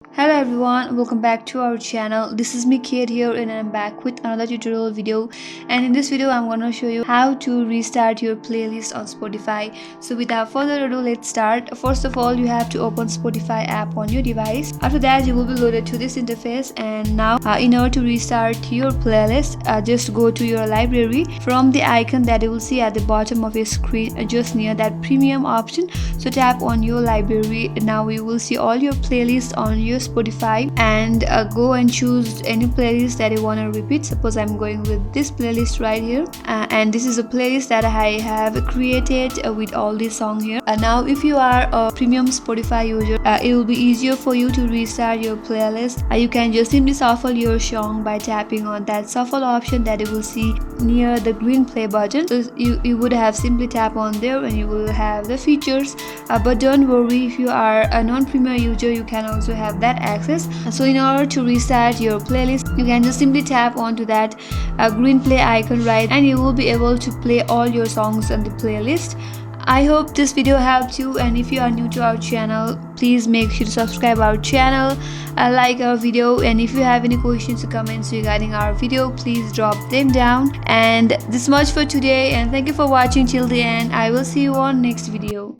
Hello everyone, welcome back to our channel. This is me Kate here and I'm back with another tutorial video, and in this video I'm going to show you how to restart your playlist on Spotify. So without further ado, let's start. First of all, you have to open Spotify app on your device. After that, you will be loaded to this interface, and now in order to restart your playlist, just go to your library from the icon that you will see at the bottom of your screen, just near that premium option. So tap on your library. Now you will see all your playlists on your Spotify, and go and choose any playlist that you want to repeat. Suppose I'm going with this playlist right here, and this is a playlist that I have created with all these songs here. Now if you are a premium Spotify user, it will be easier for you to restart your playlist. You can just simply shuffle your song by tapping on that shuffle option that you will see near the green play button. So you would have simply tap on there and you will have the features, but don't worry, if you are a non-premier user, you can also have that access. So in order to restart your playlist, you can just simply tap onto that green play icon, right, and you will be able to play all your songs on the playlist. I hope this video helped you, and if you are new to our channel, please make sure to subscribe our channel, like our video, and if you have any questions or comments regarding our video, please drop them down. And this much for today, and thank you for watching till the end. I will see you on next video.